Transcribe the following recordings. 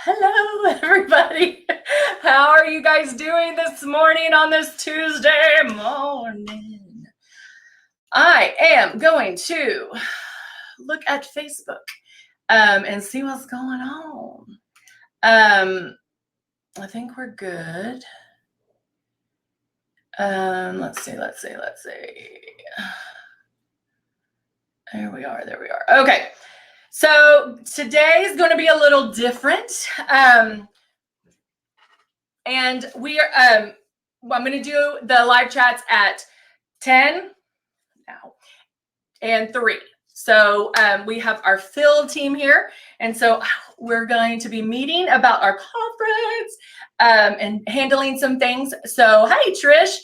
Hello, everybody. How are you guys doing this morning on this Tuesday morning? I am going to look at Facebook and see what's going on. I think we're good. Let's see. There we are. Okay. So today is going to be a little different. And we are, I'm going to do the live chats at 10 now and 3. So we have our field team here. And so we're going to be meeting about our conference and handling some things. So, hey, Trish.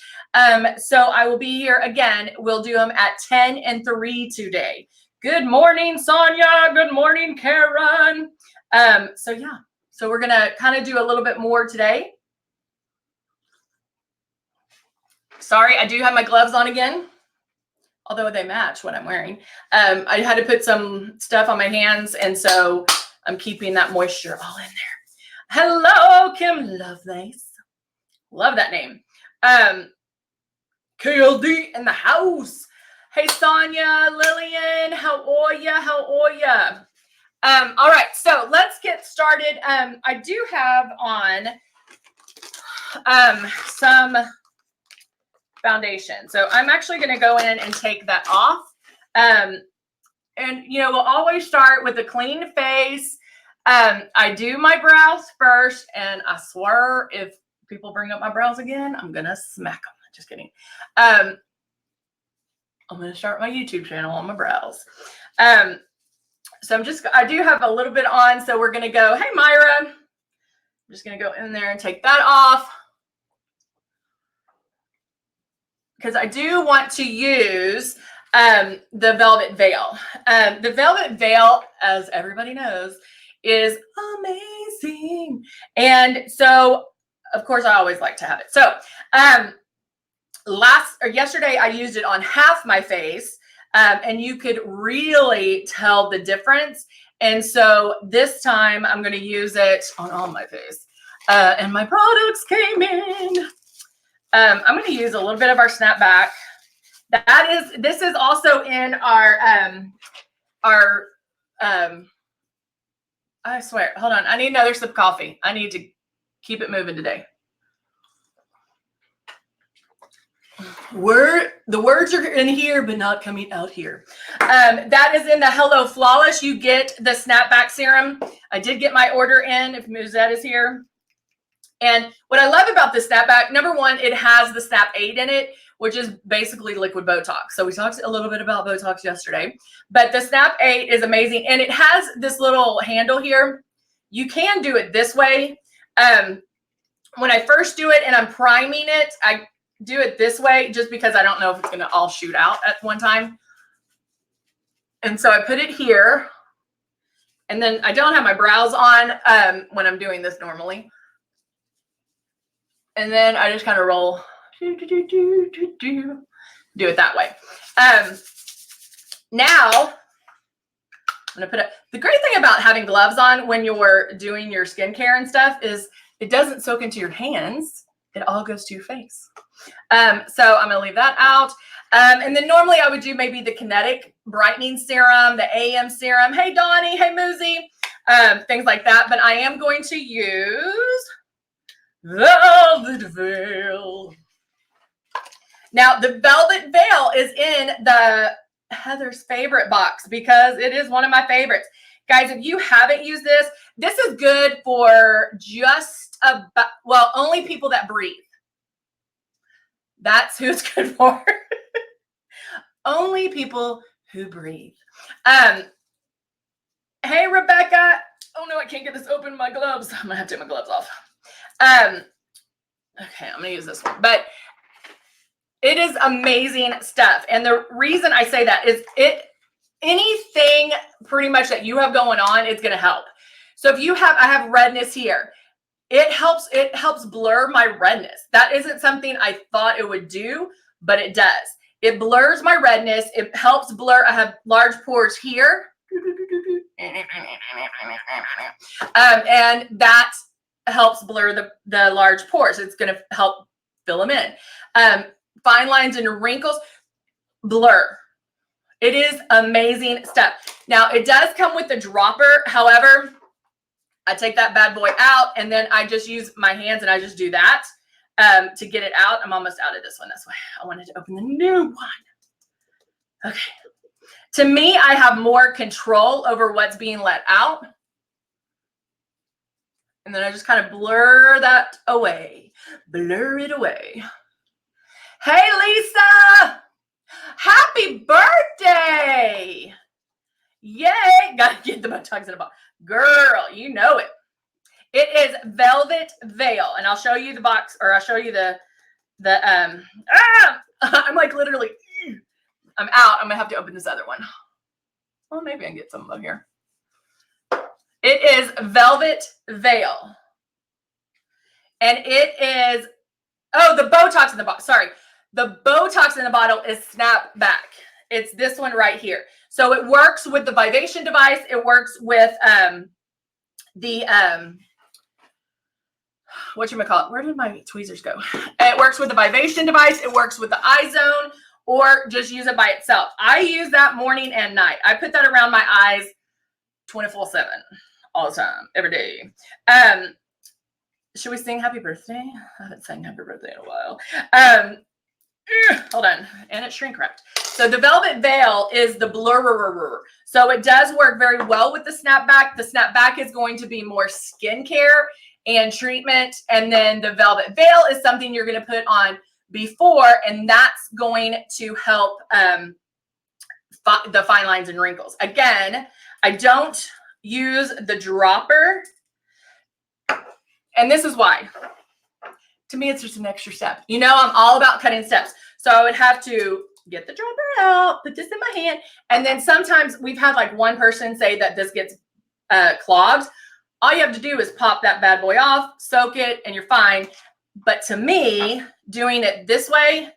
So I will be here again. We'll do them at 10 and 3 today. Good morning, Sonia. Good morning, Karen. So we're going to kind of do a little bit more today. Sorry, I do have my gloves on again, although they match what I'm wearing. I had to put some stuff on my hands, and so I'm keeping that moisture all in there. Hello, Kim Lovelace. Love that name. KLD in the house. Hey, Sonia, Lillian, how are ya? All right, so let's get started. I do have on some foundation. So I'm actually going to go in and take that off. And, we'll always start with a clean face. I do my brows first, and I swear if people bring up my brows again, I'm going to smack them. Just kidding. I'm going to start my YouTube channel on my brows. So I do have a little bit on. So we're going to go, hey, Myra. I'm just going to go in there and take that off, because I do want to use the velvet veil. The velvet veil, as everybody knows, is amazing. And so, of course, I always like to have it. So yesterday, I used it on half my face, and you could really tell the difference. And so this time, I'm going to use it on all my face. And my products came in. I'm going to use a little bit of our snapback. This is also in our, I swear, hold on. I need another sip of coffee. I need to keep it moving today. The words are in here, but not coming out here. That is in the Hello Flawless. You get the snapback serum. I did get my order in, if Muzette is here. And what I love about the snapback, number one, it has the Snap 8 in it, which is basically liquid Botox. So we talked a little bit about Botox yesterday, but the Snap 8 is amazing. And it has this little handle here. You can do it this way. When I first do it and I'm priming it, I do it this way just because I don't know if it's going to all shoot out at one time. And so I put it here, and then I don't have my brows on when I'm doing this normally. And then I just kind of roll, do it that way. Now, I'm going to put it. The great thing about having gloves on when you're doing your skincare and stuff is it doesn't soak into your hands. It all goes to your face. So I'm going to leave that out. And then normally I would do maybe the Kinetic Brightening Serum, the AM Serum. Hey, Donnie. Hey, Muzi. Things like that. But I am going to use Velvet Veil. Now, the Velvet Veil is in the Heather's favorite box because it is one of my favorites. Guys, if you haven't used this, this is good for just about, well, only people that breathe. That's who it's good for. Only people who breathe. Hey, Rebecca. Oh, no, I can't get this open in my gloves. I'm going to have to take my gloves off. Okay, I'm going to use this one. But it is amazing stuff. And the reason I say that is anything pretty much that you have going on, it's going to help. So if I have redness here. It helps blur my redness. That isn't something I thought it would do, but it does. It blurs my redness. It helps blur. I have large pores here. And that helps blur the large pores. It's going to help fill them in. Fine lines and wrinkles, blur. It is amazing stuff. Now, it does come with the dropper. However, I take that bad boy out, and then I just use my hands, and I just do that to get it out. I'm almost out of this one. That's why I wanted to open the new one. Okay. To me, I have more control over what's being let out. And then I just kind of blur that away. Blur it away. Hey, Lisa! Happy birthday! Yay! Gotta get the Botox in a box. Girl, you know it. It is Velvet Veil. And I'll show you the box, or I'll show you I'm like literally, I'm out. I'm gonna have to open this other one. Well, maybe I can get some of here. It is Velvet Veil. And it is, oh, the Botox in the box. Sorry. The Botox in the bottle is Snap Back. It's this one right here. So it works with the Vivation device. It works with whatchamacallit? Where did my tweezers go? It works with the Vivation device. It works with the iZone, or just use it by itself. I use that morning and night. I put that around my eyes 24/7, all the time, every day. Should we sing happy birthday? I haven't sang happy birthday in a while. Hold on. And it's shrink wrapped. So the Velvet Veil is the blurrer. So it does work very well with the snapback. The snapback is going to be more skincare and treatment. And then the Velvet Veil is something you're going to put on before, and that's going to help the fine lines and wrinkles. Again, I don't use the dropper. And this is why. To me, it's just an extra step. You know, I'm all about cutting steps. So I would have to get the dropper out, put this in my hand. And then sometimes we've had like one person say that this gets clogged. All you have to do is pop that bad boy off, soak it, and you're fine. But to me, doing it this way,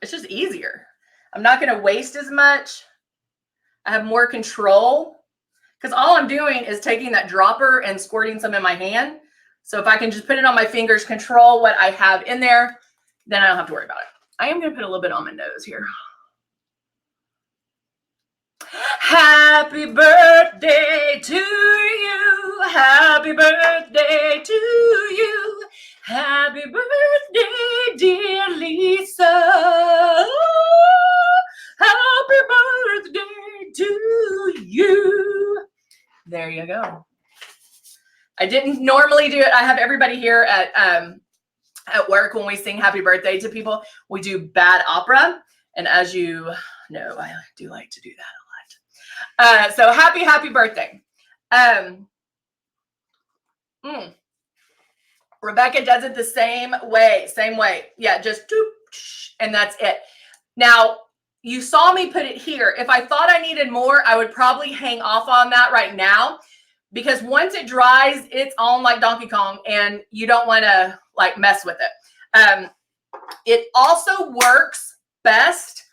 it's just easier. I'm not going to waste as much. I have more control. Because all I'm doing is taking that dropper and squirting some in my hand. So if I can just put it on my fingers, control what I have in there, then I don't have to worry about it. I am going to put a little bit on my nose here. Happy birthday to you. Happy birthday to you. Happy birthday, dear Lisa. Happy birthday to you. There you go. I didn't normally do it. I have everybody here at work when we sing happy birthday to people. We do bad opera. And as you know, I do like to do that a lot. So happy birthday. Rebecca does it the same way. Yeah, just doop, and that's it. Now, you saw me put it here. If I thought I needed more, I would probably hang off on that right now, because once it dries, it's on like Donkey Kong, and you don't want to like mess with it. It also works best,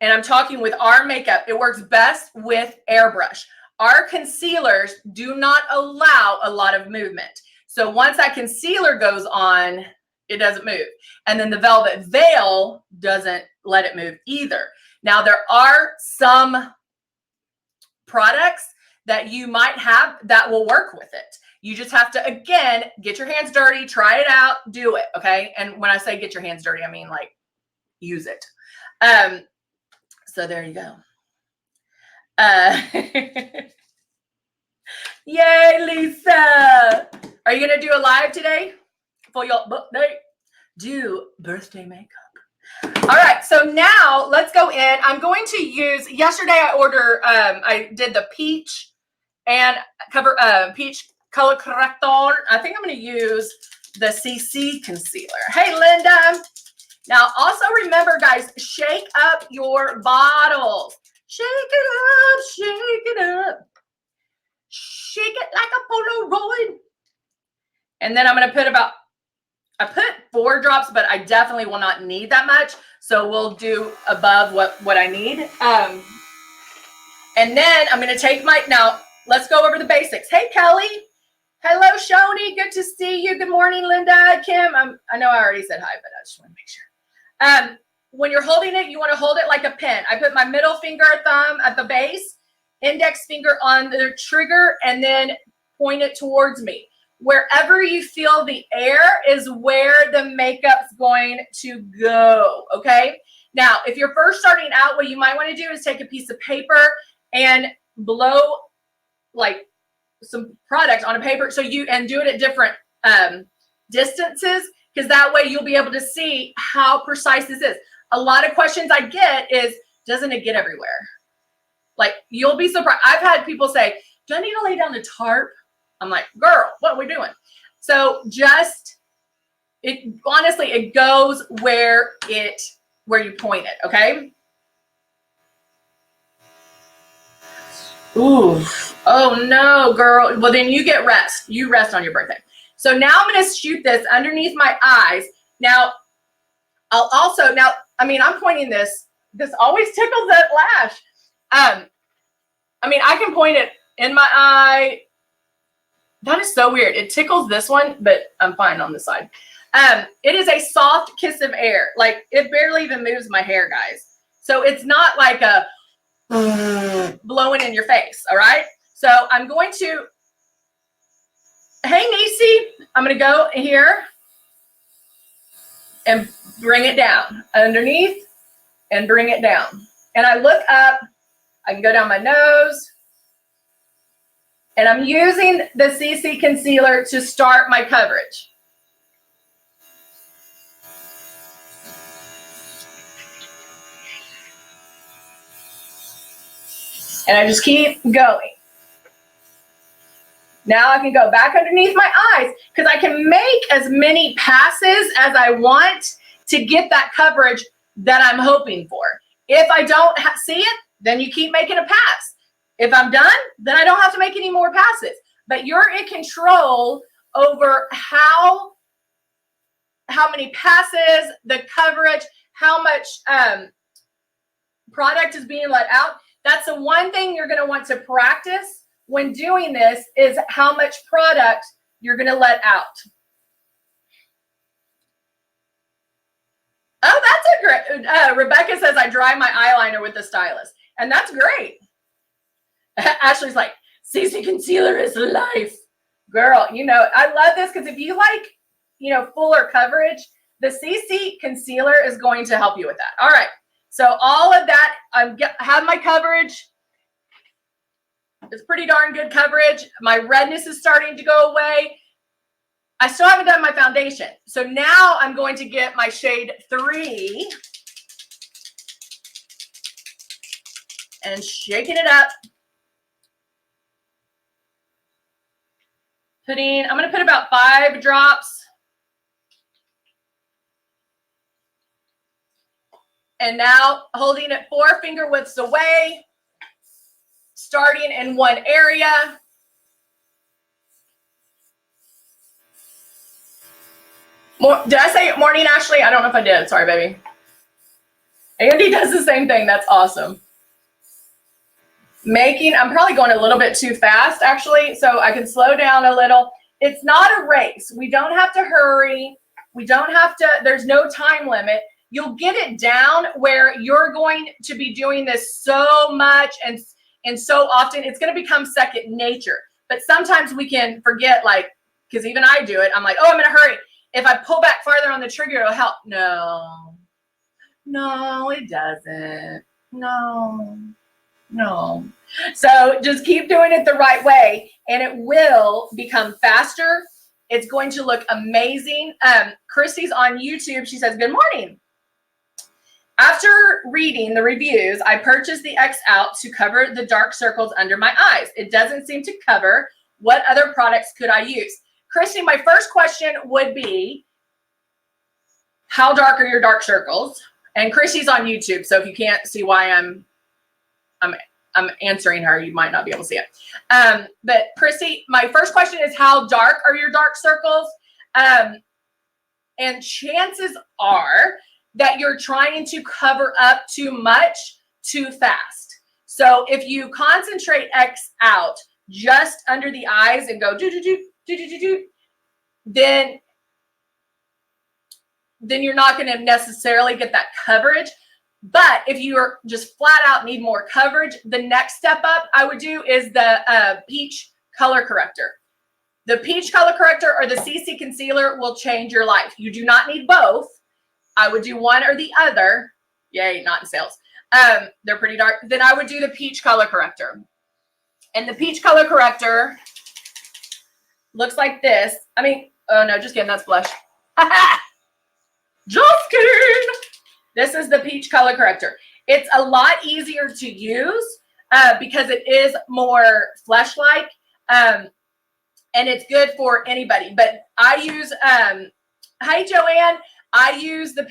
and I'm talking with our makeup, it works best with airbrush. Our concealers do not allow a lot of movement. So once that concealer goes on, it doesn't move. And then the Velvet Veil doesn't let it move either. Now, there are some products that you might have that will work with it. You just have to, again, get your hands dirty, try it out, do it, okay? And when I say get your hands dirty, I mean like use it. So there you go. Yay, Lisa. Are you going to do a live today for your birthday? Do birthday makeup. All right, so now let's go in. I'm going to use, yesterday I did the peach and peach color corrector. I think I'm going to use the CC concealer. Hey, Linda. Now, also remember, guys, shake up your bottles. Shake it up, shake it up. Shake it like a Polaroid. And then I'm going to put about I put 4 drops, but I definitely will not need that much. So we'll do above what I need. And then I'm going to take now let's go over the basics. Hey, Kelly. Hello, Shoni. Good to see you. Good morning, Linda. Kim. I know I already said hi, but I just want to make sure. When you're holding it, you want to hold it like a pen. I put my middle finger, thumb at the base, index finger on the trigger, and then point it towards me. Wherever you feel the air is where the makeup's going to go, okay? Now, if you're first starting out, what you might want to do is take a piece of paper and blow like some product on a paper and do it at different distances, because that way you'll be able to see how precise this is. A lot of questions I get is, doesn't it get everywhere? Like, you'll be surprised. I've had people say, do I need to lay down the tarp? I'm like, girl, what are we doing? So honestly, it goes where you point it, okay? Ooh, oh no, girl. Well, then you get rest. You rest on your birthday. So now I'm going to shoot this underneath my eyes. Now, I'm pointing this. This always tickles that lash. I can point it in my eye. That is so weird. It tickles this one, but I'm fine on this side. It is a soft kiss of air. Like, it barely even moves my hair, guys. So it's not like a blowing in your face, all right? So I'm going to, hey, Nisi, I'm going to go here and bring it down underneath and bring it down. And I look up, I can go down my nose, and I'm using the CC concealer to start my coverage. And I just keep going. Now I can go back underneath my eyes, because I can make as many passes as I want to get that coverage that I'm hoping for. If I don't see it, then you keep making a pass. If I'm done, then I don't have to make any more passes. But you're in control over how many passes, the coverage, how much product is being let out. That's the one thing you're going to want to practice when doing this, is how much product you're going to let out. Oh, that's a great, Rebecca says I dry my eyeliner with the stylus. And that's great. Ashley's like, CC concealer is life. Girl, I love this, because if you like, fuller coverage, the CC concealer is going to help you with that. All right. So all of that, I have my coverage. It's pretty darn good coverage. My redness is starting to go away. I still haven't done my foundation. So now I'm going to get my shade 3 and shaking it up. I'm going to put about 5 drops. And now holding it 4 finger widths away, starting in one area. Did I say morning, Ashley? I don't know if I did. Sorry, baby. Andy does the same thing. That's awesome. I'm probably going a little bit too fast, actually, so I can slow down a little. It's not a race. We don't have to hurry. There's no time limit. You'll get it down where you're going to be doing this so much and so often, it's going to become second nature. But sometimes we can forget, because even I do it. I'm like, oh, I'm in a hurry. If I pull back farther on the trigger, it'll help. No, it doesn't. No. So just keep doing it the right way, and it will become faster. It's going to look amazing. Christy's on YouTube. She says, good morning. After reading the reviews, I purchased the X Out to cover the dark circles under my eyes. It doesn't seem to cover. What other products could I use? Christy, my first question would be, how dark are your dark circles? And Christy's on YouTube, so if you can't see why I'm answering her, you might not be able to see it. But Christy, my first question is, how dark are your dark circles? And And chances are that you're trying to cover up too much too fast. So if you concentrate X out just under the eyes and go do do do do do do do, then you're not going to necessarily get that coverage. But if you are just flat out need more coverage, the next step up I would do is the peach color corrector. The peach color corrector or the CC concealer will change your life. You do not need both. I would do one or the other. Yay, not in sales. They're pretty dark. Then I would do the peach color corrector. And the peach color corrector looks like this. I mean, oh no, just kidding. That's blush. Just kidding. This is the peach color corrector. It's a lot easier to use because it is more flesh-like. And it's good for anybody. But I use, hi Joanne, I used the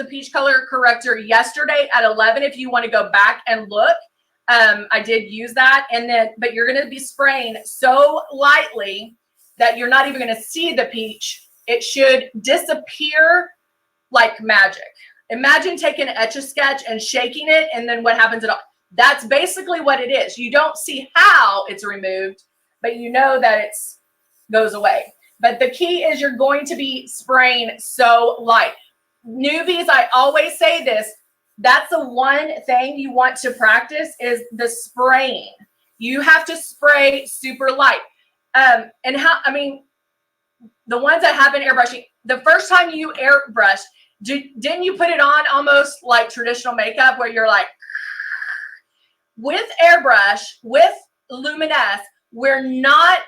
peach color corrector yesterday at 11. If you want to go back and look, I did use that. And then, but you're going to be spraying so lightly that you're not even going to see the peach. It should disappear like magic. Imagine taking an Etch-a-Sketch and shaking it, and then what happens at all? That's basically what it is. You don't see how it's removed, but you know that it goes away. But the key is you're going to be spraying so light. Newbies, I always say this, that's the one thing you want to practice is the spraying. You have to spray super light. And how, I mean, the ones that have been airbrushing, the first time you airbrush, didn't you put it on almost like traditional makeup where you're like, with airbrush, with Luminess, we're not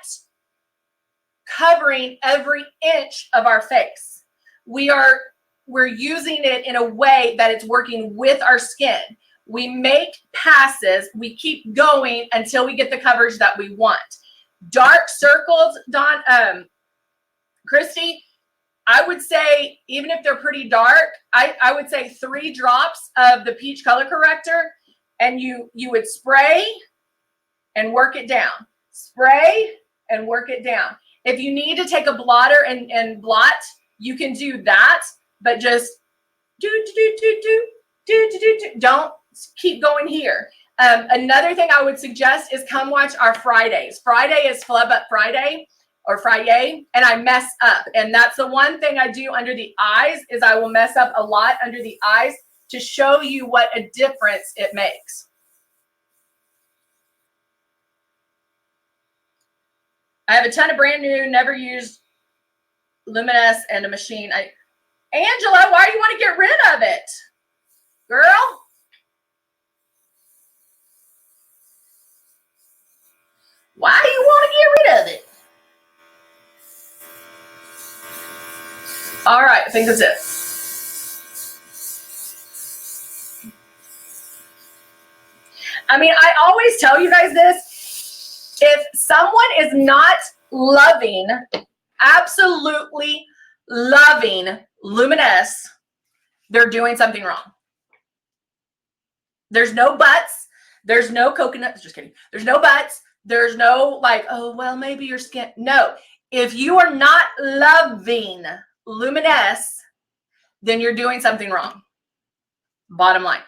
covering every inch of our face. We're using it in a way that it's working with our skin. We make passes, we keep going until we get the coverage that we want. Dark circles, Christy, I would say, even if they're pretty dark, I would say 3 drops of the peach color corrector, and you would spray and work it down. Spray and work it down. If you need to take a blotter and blot, you can do that, but just don't keep going here. Another thing I would suggest is come watch our Fridays. Friday is Flub Up Friday or Friday, and I mess up. And that's the one thing I do under the eyes is I will mess up a lot under the eyes to show you what a difference it makes. I have a ton of brand new, never used Luminess and a machine. Angela, why do you want to get rid of it? Girl? Why do you want to get rid of it? All right, I think that's it. I mean, I always tell you guys this. If someone is not loving, absolutely loving Luminess, they're doing something wrong. There's no buts. There's no coconuts. Just kidding. There's no buts. There's no like, oh, well, maybe your skin. No. If you are not loving Luminess, then you're doing something wrong. Bottom line.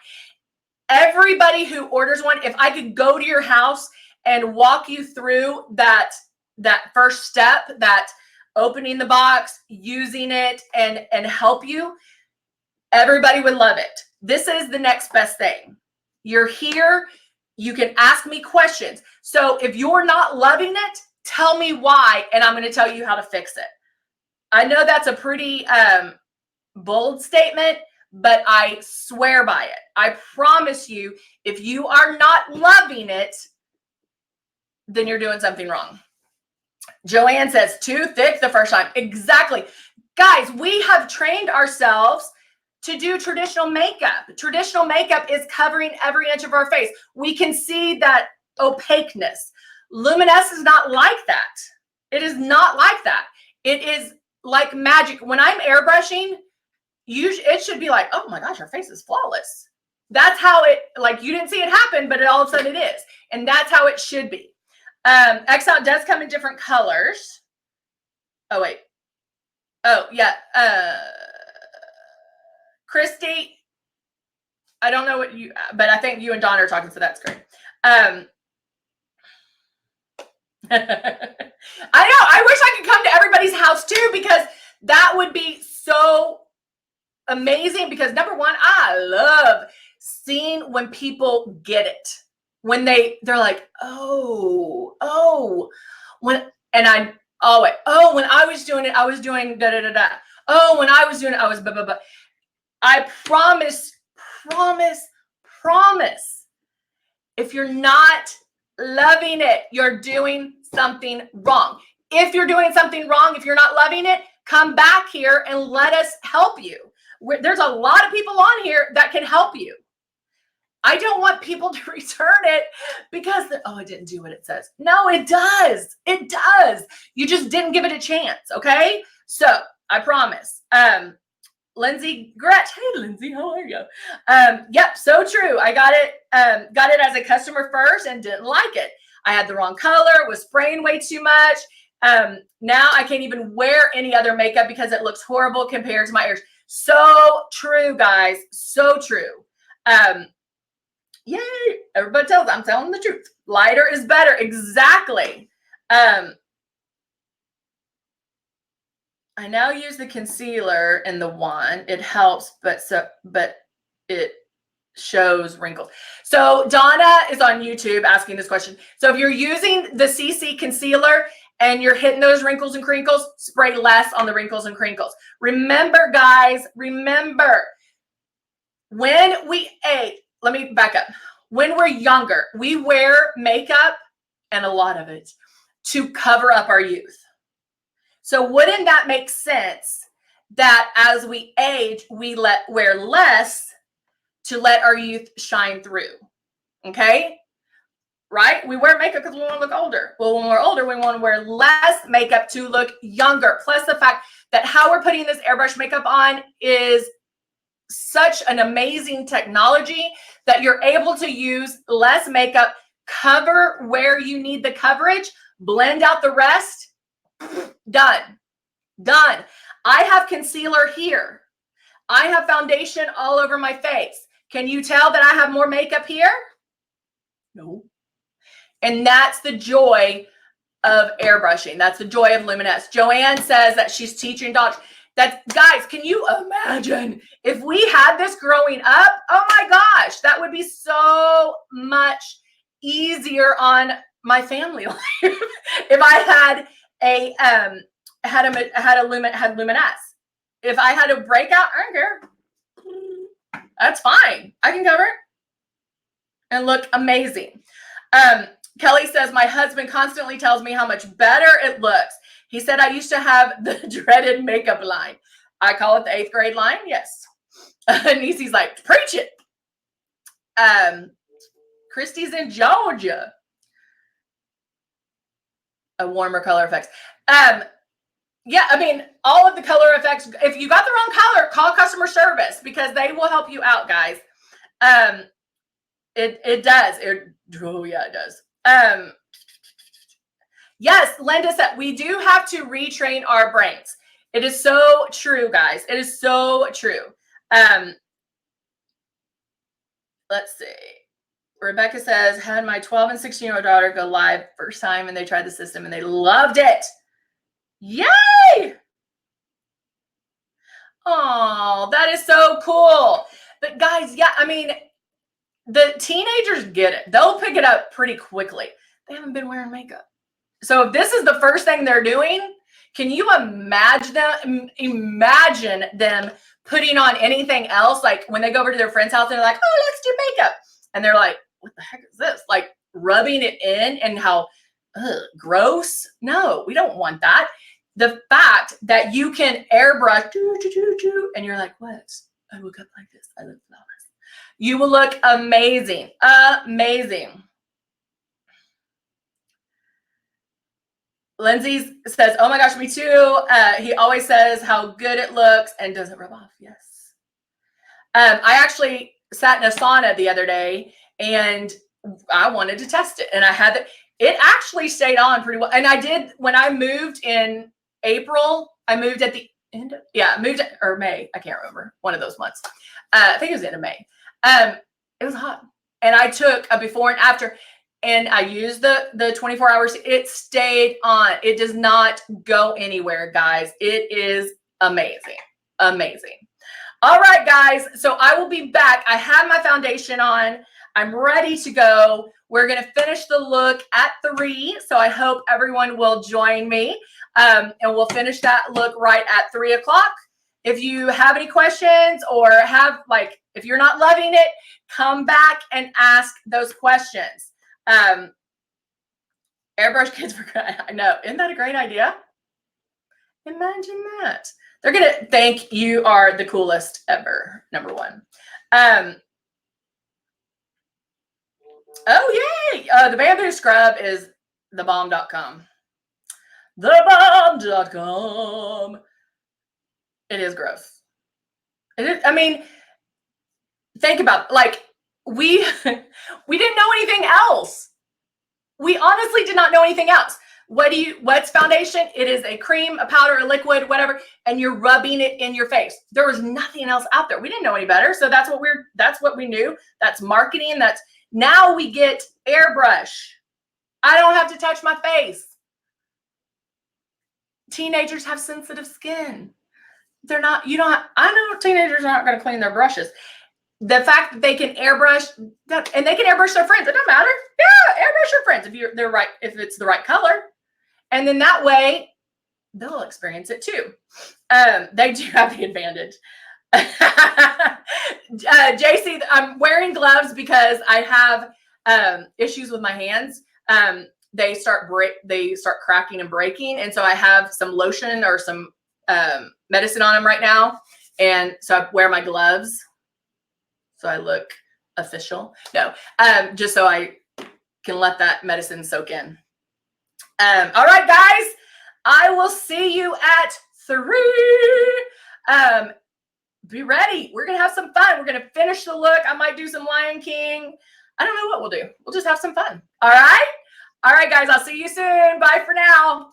Everybody who orders one, if I could go to your house and walk you through that first step, that opening the box, using it, and help you, everybody would love it. This is the next best thing. You're here. You can ask me questions. So if you're not loving it, tell me why, and I'm going to tell you how to fix it. I know that's a pretty bold statement, but I swear by it. I promise you, if you are not loving it, then you're doing something wrong. Joanne says, too thick the first time. Exactly. Guys, we have trained ourselves to do traditional makeup. Traditional makeup is covering every inch of our face. We can see that opaqueness. Luminess is not like that. It is not like that. It is like magic. When I'm airbrushing, it should be like, oh my gosh, her face is flawless. That's how it, like, you didn't see it happen, but all of a sudden it is. And that's how it should be. X-Out does come in different colors. Oh, wait. Oh, yeah. Christy, I don't know what you, but I think you and Don are talking, so that's great. I know. I wish I could come to everybody's house too, because that would be so amazing. Because number one, I love seeing when people get it. When they're like, when, and I always, when I was doing it, I was doing da da da da. Oh, when I was doing it, I was blah blah blah. I promise, promise. If you're not loving it, you're doing something wrong. If you're doing something wrong, if you're not loving it, come back here and let us help you. There's a lot of people on here that can help you. I don't want people to return it because, it didn't do what it says. No, it does. It does. You just didn't give it a chance. Okay. So I promise. Lindsay Gretch. Hey, Lindsay, how are you? Yep, so true. I got it as a customer first and didn't like it. I had the wrong color, was spraying way too much. Now I can't even wear any other makeup because it looks horrible compared to my ears. So true, guys. So true. Yay. Everybody tells I'm telling the truth. Lighter is better. Exactly. I now use the concealer in the wand. It helps, but it shows wrinkles. So Donna is on YouTube asking this question. So if you're using the CC concealer and you're hitting those wrinkles and crinkles, spray less on the wrinkles and crinkles. Remember, guys, when we age, let me back up. When we're younger, we wear makeup, and a lot of it, to cover up our youth. So wouldn't that make sense that as we age, we wear less to let our youth shine through? Okay? Right? We wear makeup because we want to look older. Well, when we're older, we want to wear less makeup to look younger. Plus the fact that how we're putting this airbrush makeup on is such an amazing technology that you're able to use less makeup, cover where you need the coverage, blend out the rest. Done. I have concealer here. I have foundation all over my face. Can you tell that I have more makeup here? No. And that's the joy of airbrushing. That's the joy of Luminess. Joanne says that she's teaching dogs. Guys, can you imagine if we had this growing up? Oh my gosh, that would be so much easier on my family life. If I had Luminess. If I had a breakout, I don't care. That's fine. I can cover it and look amazing. Kelly says, my husband constantly tells me how much better it looks. He said, I used to have the dreaded makeup line. I call it the 8th grade line. Yes. Niecy's like, preach it. Christy's in Georgia. A warmer color effects. Yeah, I mean, all of the color effects. If you got the wrong color, call customer service because they will help you out, guys. It does. Oh yeah, it does. Yes, Linda said we do have to retrain our brains. It is so true, guys. It is so true. Let's see. Rebecca says, had my 12 and 16-year-old daughter go live first time and they tried the system and they loved it. Yay! Oh, that is so cool. But guys, yeah, I mean, the teenagers get it. They'll pick it up pretty quickly. They haven't been wearing makeup. So if this is the first thing they're doing, can you imagine them putting on anything else? Like when they go over to their friend's house and they're like, oh, let's do makeup. And they're like, what the heck is this? Like rubbing it in and how gross. No, we don't want that. The fact that you can airbrush and you're like, what? I look up like this. I look flawless. You will look amazing. Amazing. Lindsay says, oh my gosh, me too. He always says how good it looks and doesn't rub off. Yes. I actually sat in a sauna the other day and I wanted to test it. And I had it actually stayed on pretty well. And I did, when I moved in April, I moved at the moved or May. I can't remember. One of those months. I think it was the end of May. It was hot. And I took a before and after, and I used the 24 hours. It stayed on. It does not go anywhere, guys. It is amazing. Amazing. All right, guys. So I will be back. I have my foundation on. I'm ready to go. We're going to finish the look at 3. So I hope everyone will join me. And we'll finish that look right at 3 o'clock. If you have any questions or if you're not loving it, come back and ask those questions. Airbrush kids for I know. Isn't that a great idea? Imagine that. They're going to think you are the coolest ever, number 1. Oh, yay. The bamboo scrub is thebomb.com. Thebomb.com. It is gross. It is, I mean, think about it. We didn't know anything else. We honestly did not know anything else. What's foundation? It is a cream, a powder, a liquid, whatever, and you're rubbing it in your face. There was nothing else out there. We didn't know any better. So that's what we knew. That's marketing. Now we get airbrush. I don't have to touch my face. Teenagers have sensitive skin. I know teenagers aren't going to clean their brushes. The fact that they can airbrush and they can airbrush their friends, it doesn't matter. Yeah, airbrush your friends if it's the right color. And then that way they'll experience it too. They do have the advantage. JC, I'm wearing gloves because I have issues with my hands. They start cracking and breaking. And so I have some lotion or some medicine on them right now. And so I wear my gloves so I look official. No, just so I can let that medicine soak in. All right, guys, I will see you at 3. Be ready. We're going to have some fun. We're going to finish the look. I might do some Lion King. I don't know what we'll do. We'll just have some fun. All right. All right, guys, I'll see you soon. Bye for now.